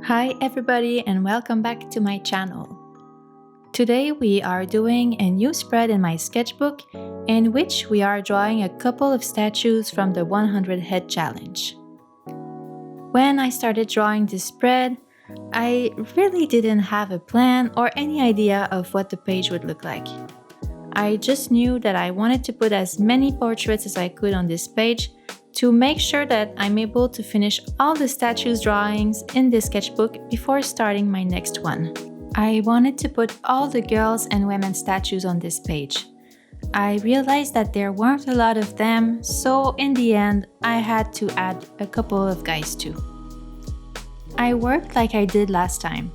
Hi everybody and welcome back to my channel. Today we are doing a new spread in my sketchbook in which we are drawing a couple of statues from the 100 head challenge. When I started drawing this spread, I really didn't have a plan or any idea of what the page would look like. I just knew that I wanted to put as many portraits as I could on this page to make sure that I'm able to finish all the statues drawings in this sketchbook before starting my next one. I wanted to put all the girls and women statues on this page. I realized that there weren't a lot of them, so in the end, I had to add a couple of guys too. I worked like I did last time.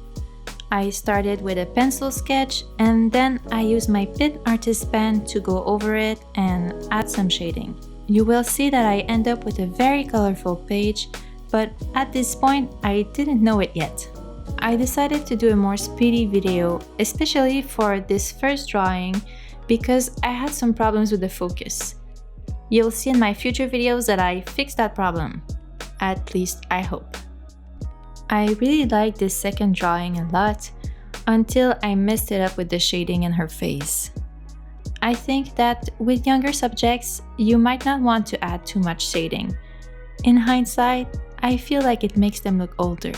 I started with a pencil sketch and then I used my Pitt artist pen to go over it and add some shading. You will see that I end up with a very colorful page, but at this point I didn't know it yet. I decided to do a more speedy video, especially for this first drawing because I had some problems with the focus. You'll see in my future videos that I fixed that problem. At least I hope. I really liked this second drawing a lot until I messed it up with the shading in her face. I think that with younger subjects, you might not want to add too much shading. In hindsight, I feel like it makes them look older.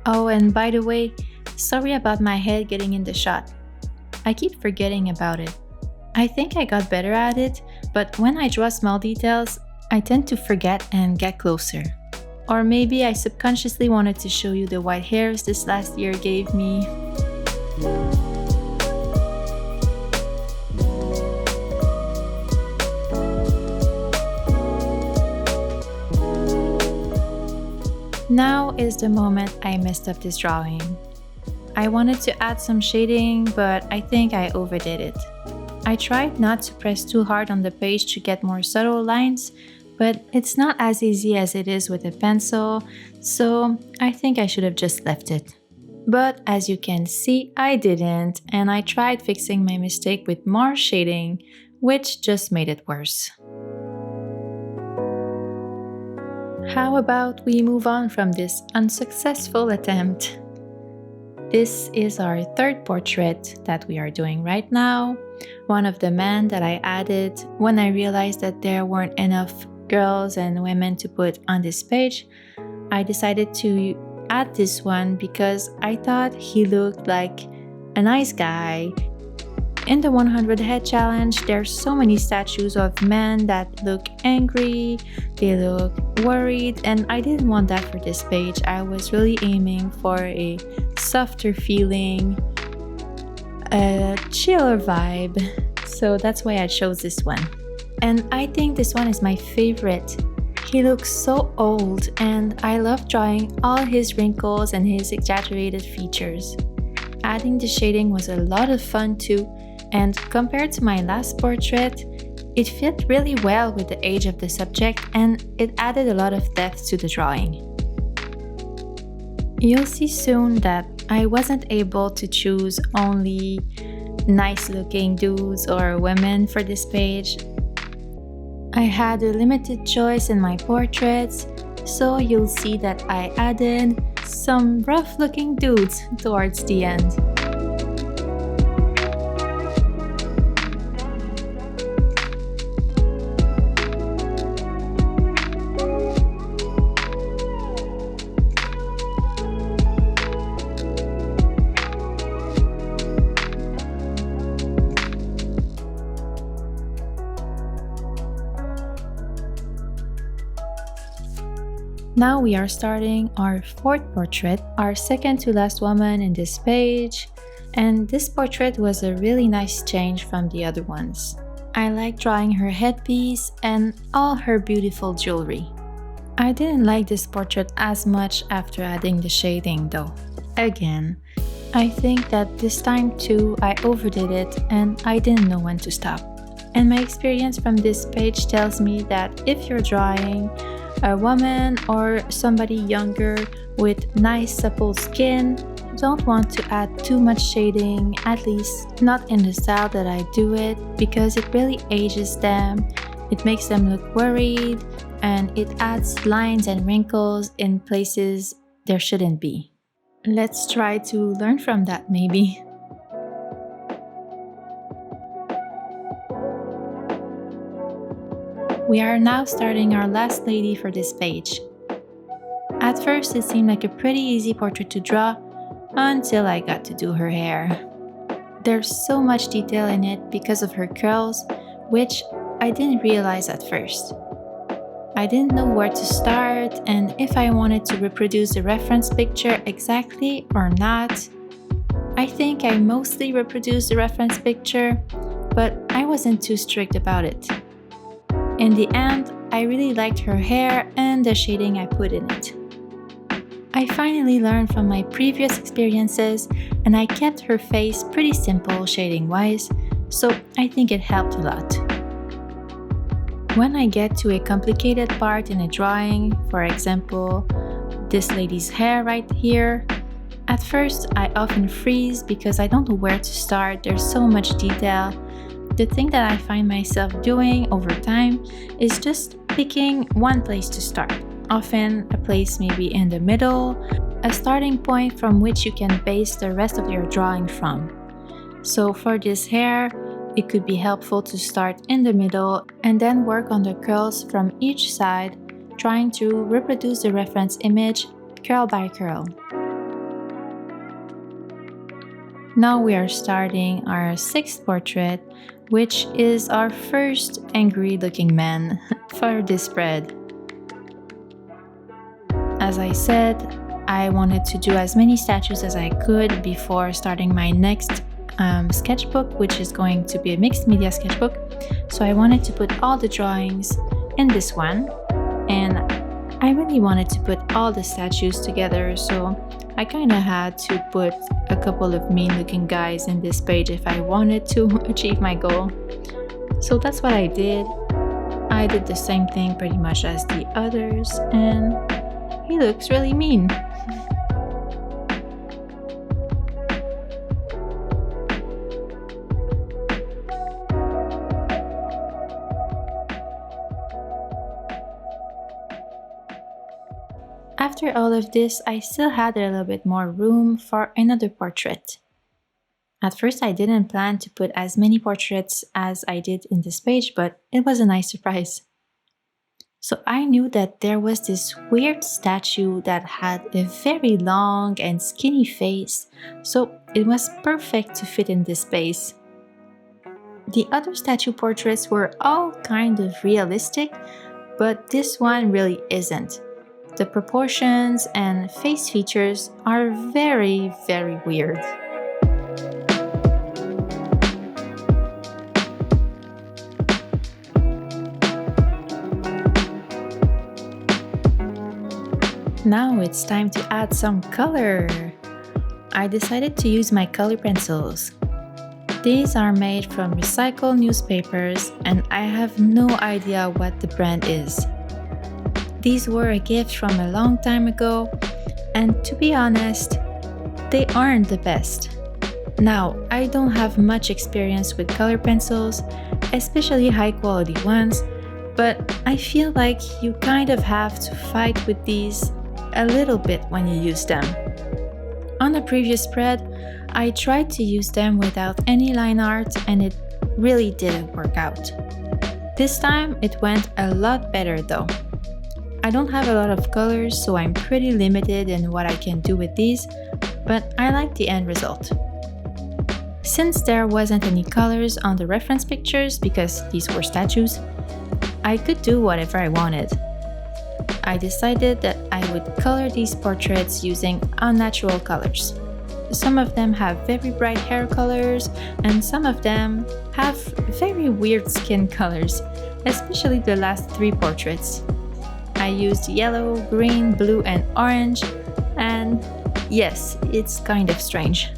Oh, and by the way, sorry about my head getting in the shot. I keep forgetting about it. I think I got better at it, but when I draw small details, I tend to forget and get closer. Or maybe I subconsciously wanted to show you the white hairs this last year gave me. Now is the moment I messed up this drawing. I wanted to add some shading, but I think I overdid it. I tried not to press too hard on the page to get more subtle lines, but it's not as easy as it is with a pencil, so I think I should have just left it. But as you can see, I didn't, and I tried fixing my mistake with more shading, which just made it worse. How about we move on from this unsuccessful attempt? This is our third portrait that we are doing right now, one of the men that I added when I realized that there weren't enough girls and women to put on this page. I decided to add this one because I thought he looked like a nice guy. In the 100 head challenge, there's so many statues of men that look angry, they look worried, and I didn't want that for this page. I was really aiming for a softer feeling, a chiller vibe, so that's why I chose this one. And I think this one is my favorite. He looks so old and I love drawing all his wrinkles and his exaggerated features. Adding the shading was a lot of fun too, and compared to my last portrait, it fit really well with the age of the subject and it added a lot of depth to the drawing. You'll see soon that I wasn't able to choose only nice looking dudes or women for this page. I had a limited choice in my portraits, so you'll see that I added some rough looking dudes towards the end. Now we are starting our fourth portrait, our second to last woman in this page, and this portrait was a really nice change from the other ones. I like drawing her headpiece and all her beautiful jewelry. I didn't like this portrait as much after adding the shading though. Again, I think that this time too I overdid it and I didn't know when to stop. And my experience from this page tells me that if you're drawing a woman or somebody younger with nice supple skin, don't want to add too much shading, at least not in the style that I do it, because it really ages them, it makes them look worried, and it adds lines and wrinkles in places there shouldn't be. Let's try to learn from that maybe. We are now starting our last lady for this page. At first it seemed like a pretty easy portrait to draw until I got to do her hair. There's so much detail in it because of her curls, which I didn't realize at first. I didn't know where to start and if I wanted to reproduce the reference picture exactly or not. I think I mostly reproduced the reference picture, but I wasn't too strict about it. In the end, I really liked her hair and the shading I put in it. I finally learned from my previous experiences and I kept her face pretty simple shading-wise, so I think it helped a lot. When I get to a complicated part in a drawing, for example, this lady's hair right here, at first I often freeze because I don't know where to start, there's so much detail. The thing that I find myself doing over time is just picking one place to start. Often a place maybe in the middle, a starting point from which you can base the rest of your drawing from. So for this hair, it could be helpful to start in the middle and then work on the curls from each side, trying to reproduce the reference image curl by curl. Now we are starting our sixth portrait, which is our first angry looking man for this spread. As I said, I wanted to do as many statues as I could before starting my next sketchbook, which is going to be a mixed media sketchbook. So I wanted to put all the drawings in this one, and I really wanted to put all the statues together, so I kind of had to put a couple of mean looking guys in this page if I wanted to achieve my goal. So that's what I did. I did the same thing pretty much as the others, and he looks really mean. After all of this, I still had a little bit more room for another portrait. At first, I didn't plan to put as many portraits as I did in this page, but it was a nice surprise. So I knew that there was this weird statue that had a very long and skinny face, so it was perfect to fit in this space. The other statue portraits were all kind of realistic, but this one really isn't. The proportions and face features are very, very weird. Now it's time to add some color. I decided to use my color pencils. These are made from recycled newspapers and I have no idea what the brand is. These were a gift from a long time ago, and to be honest, they aren't the best. Now, I don't have much experience with color pencils, especially high quality ones, but I feel like you kind of have to fight with these a little bit when you use them. On the previous spread, I tried to use them without any line art and it really didn't work out. This time it went a lot better though. I don't have a lot of colors, so I'm pretty limited in what I can do with these, but I like the end result. Since there wasn't any colors on the reference pictures because these were statues, I could do whatever I wanted. I decided that I would color these portraits using unnatural colors. Some of them have very bright hair colors, and some of them have very weird skin colors, especially the last three portraits. I used yellow, green, blue, and orange, and yes, it's kind of strange.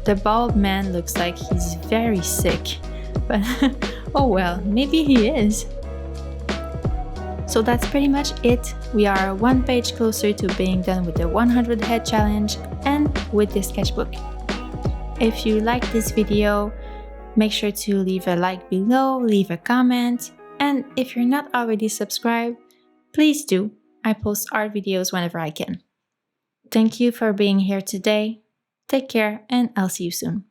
The bald man looks like he's very sick, but oh well, maybe he is. So that's pretty much it. We are one page closer to being done with the 100 head challenge and with this sketchbook. If you like this video, make sure to leave a like below, leave a comment, and if you're not already subscribed, please do. I post art videos whenever I can. Thank you for being here today. Take care, and I'll see you soon.